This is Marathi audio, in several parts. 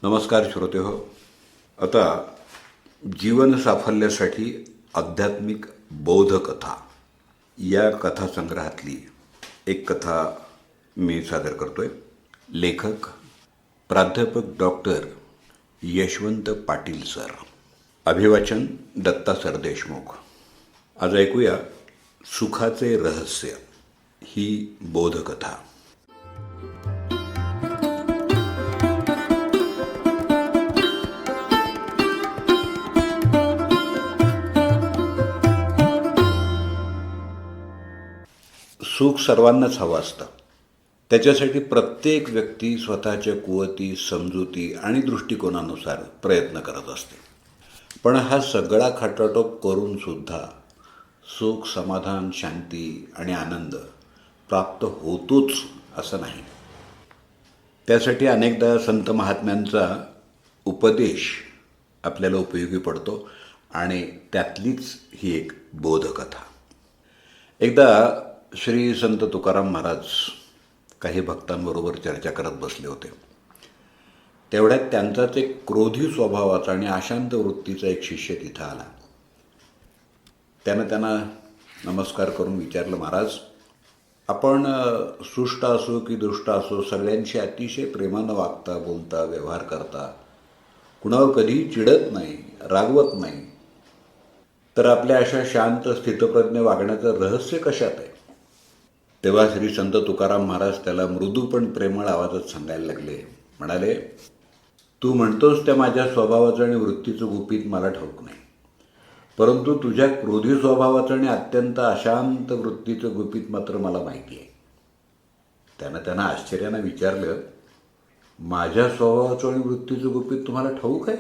नमस्कार श्रोतेहो. आता जीवन साफल्यासाठी आध्यात्मिक बोधकथा या कथासंग्रहातली एक कथा मी सादर करतोय. लेखक प्राध्यापक डॉक्टर यशवंत पाटील सर. अभिवाचन दत्ता सर देशमुख. आज ऐकूया सुखाचे रहस्य ही बोधकथा. सुख सर्वांनाच हवं असतं. त्याच्यासाठी प्रत्येक व्यक्ती स्वतःच्या कुवती, समजुती आणि दृष्टिकोनानुसार प्रयत्न करत असते. पण हा सगळा खटाटोप करूनसुद्धा सुख, समाधान, शांती आणि आनंद प्राप्त होतोच असं नाही. त्यासाठी अनेकदा संत महात्म्यांचा उपदेश आपल्याला उपयोगी पडतो आणि त्यातलीच ही एक बोधकथा. एकदा श्री संत तुकाराम महाराज काही भक्तांबरोबर चर्चा करत बसले होते. तेवढ्यात त्यांचाच एक क्रोधी स्वभावाचा आणि अशांत वृत्तीचा एक शिष्य तिथं आला. त्यानं त्यांना नमस्कार करून विचारलं, महाराज, आपण सुष्ट असो की दुष्ट असो सगळ्यांशी अतिशय प्रेमानं वागता, बोलता, व्यवहार करता, कुणावर कधीही चिडत नाही, रागवत नाही, तर आपल्या अशा शांत स्थितप्रज्ञ वागण्याचं रहस्य कशात आहे? तेव्हा श्री संत तुकाराम महाराज त्याला मृदू पण प्रेमळ आवाजात सांगायला लागले. म्हणाले, तू म्हणतोस त्या माझ्या स्वभावाचं आणि वृत्तीचं गुपित मला ठाऊक नाही, परंतु तुझ्या क्रोधी स्वभावाचं आणि अत्यंत अशांत वृत्तीचं गुपित मात्र मला माहिती आहे. त्यांना आश्चर्यानं विचारलं, माझ्या स्वभावाचं आणि वृत्तीचं गुपित तुम्हाला ठाऊक आहे?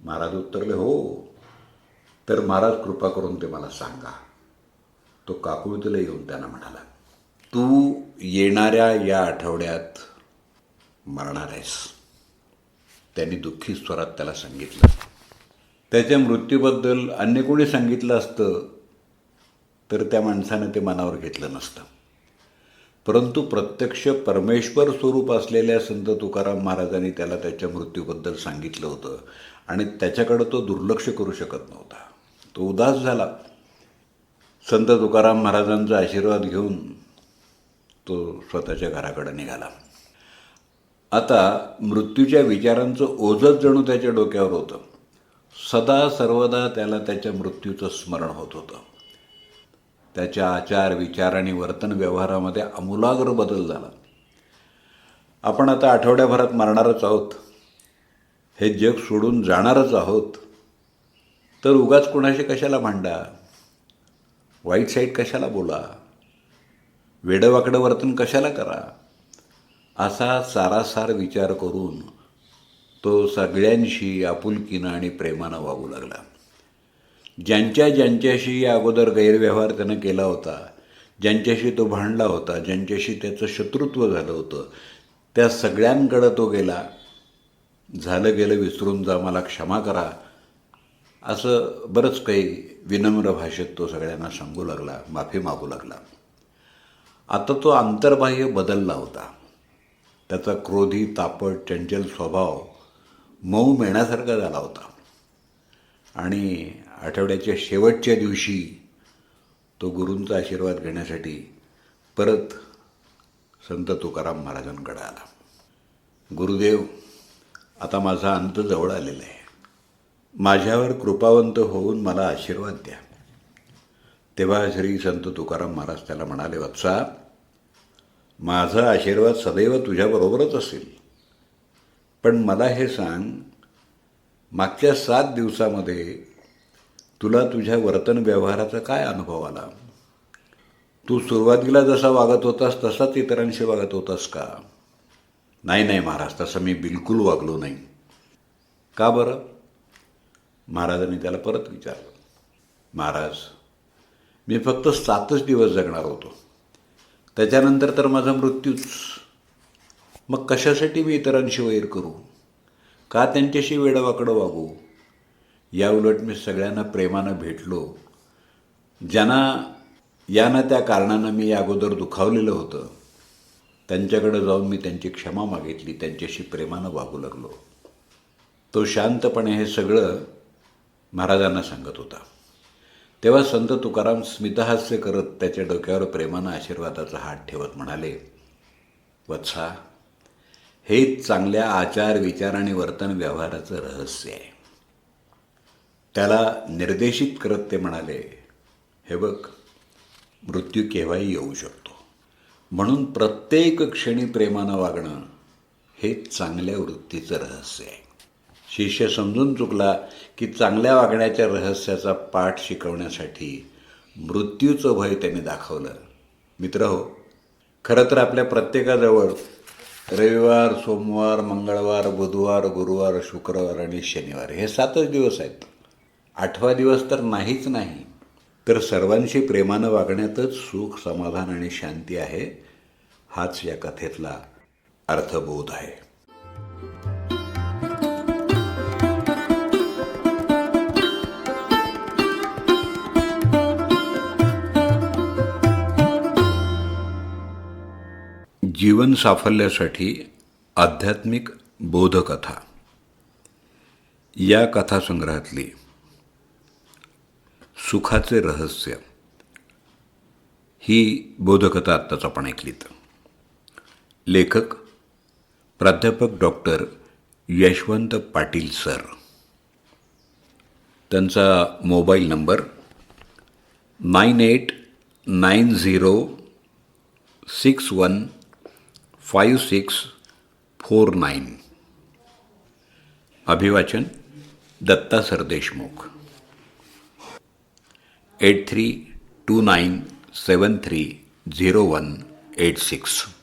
महाराज उत्तरले, हो. तर महाराज कृपा करून ते मला सांगा. तो काकुळतीला येऊन त्यांना म्हणाला, तू येणाऱ्या या आठवड्यात मरणार आहेस. त्यांनी दुःखी स्वरात त्याला सांगितलं. त्याच्या मृत्यूबद्दल अन्य कोणी सांगितलं असतं तर त्या माणसानं ते मनावर घेतलं नसतं. परंतु प्रत्यक्ष परमेश्वर स्वरूप असलेल्या संत तुकाराम महाराजांनी त्याला त्याच्या मृत्यूबद्दल सांगितलं होतं आणि त्याच्याकडं तो दुर्लक्ष करू शकत नव्हता. तो उदास झाला. संत तुकाराम महाराजांचा आशीर्वाद घेऊन तो स्वतःच्या घराकडे निघाला. आता मृत्यूच्या विचारांचं ओझंच जणू त्याच्या डोक्यावर होतं. सदा सर्वदा त्याला त्याच्या मृत्यूचं स्मरण होत होतं. त्याच्या आचार, विचार आणि वर्तन व्यवहारामध्ये आमूलाग्र बदल झाला. आपण आता आठवड्याभरात मरणारच आहोत, हे जग सोडून जाणारच आहोत, तर उगाच कुणाशी कशाला भांडा, वाईट साईट कशाला बोला, वेडंवाकडं वर्तन कशाला करा, असा सारासार विचार करून तो सगळ्यांशी आपुलकीनं आणि प्रेमानं वागू लागला. ज्यांच्याशी या अगोदर गैरव्यवहार त्यानं केला होता, ज्यांच्याशी तो भांडला होता, ज्यांच्याशी त्याचं शत्रुत्व झालं होतं, त्या सगळ्यांकडं तो गेला. झालं गेलं विसरून जा, मला क्षमा करा, असं बरंच काही विनम्र भाषेत तो सगळ्यांना सांगू लागला, माफी मागू लागला. आता तो अंतर्बाह्य बदलला होता. त्याचा क्रोधी, तापट, चंचल स्वभाव मऊ मेणासारखा झाला होता आणि आठवड्याच्या शेवटच्या दिवशी तो गुरूंचा आशीर्वाद घेण्यासाठी परत संत तुकाराम महाराजांकडे आला. गुरुदेव, आता माझा अंत जवळ आलेला आहे. माझ्यावर कृपावंत होऊन मला आशीर्वाद द्या. तेव्हा श्री संत तुकाराम महाराज त्याला म्हणाले, वत्सा, माझा आशीर्वाद सदैव तुझ्याबरोबरच असेल, पण मला हे सांग, मागच्या 7 दिवसामध्ये तुला तुझ्या वर्तन व्यवहाराचा काय अनुभव आला? तू सुरुवातीला जसा वागत होतास तसाच इतरांशी वागत होतास का? नाही महाराज, तसं मी बिलकुल वागलो नाही. का बरं? महाराजांनी त्याला परत विचारलं. महाराज, मी फक्त 7च दिवस जगणार होतो, त्याच्यानंतर तर माझा मृत्यूच. मग कशासाठी मी इतरांशी वैर करू? का त्यांच्याशी वेडवाकडं वागू? याउलट मी सगळ्यांना प्रेमानं भेटलो. ज्यांना या ना त्या कारणानं मी अगोदर दुखावलेलं होतं त्यांच्याकडे जाऊन मी त्यांची क्षमा मागितली, त्यांच्याशी प्रेमानं वागू लागलो. तो शांतपणे हे सगळं महाराजांना सांगत होता. तेव्हा संत तुकाराम स्मितहास्य करत त्याच्या डोक्यावर प्रेमानं आशीर्वादाचा हात ठेवत म्हणाले, वत्सा, हेच चांगल्या आचार विचार आणि वर्तन व्यवहाराचं रहस्य आहे. त्याला निर्देशित करत ते म्हणाले, हे बघ, मृत्यू केव्हाही येऊ शकतो, म्हणून प्रत्येक क्षणी प्रेमानं वागणं हे चांगल्या वृत्तीचं रहस्य आहे. शिष्य समजून चुकला की चांगल्या वागण्याच्या रहस्याचा पाठ शिकवण्यासाठी मृत्यूचं भय त्याने दाखवलं. मित्रहो, खरं तर आपल्या प्रत्येकाजवळ रविवार, सोमवार, मंगळवार, बुधवार, गुरुवार, शुक्रवार आणि शनिवार हे 7च दिवस आहेत. 8वा दिवस तर नाहीच नाही. तर सर्वांशी प्रेमानं वागण्यातच सुख, समाधान आणि शांती आहे. हाच या कथेतला अर्थबोध आहे. जीवन साफल्यासाठी आध्यात्मिक बोधकथा या कथासंग्रहातली सुखाचे रहस्य ही बोधकथा आत्ताच आपण ऐकलीत. लेखक प्राध्यापक डॉक्टर यशवंत पाटील सर. त्यांचा मोबाईल नंबर 9890615649. अभिवाचन दत्ता सरदेशमुख. 8329730186.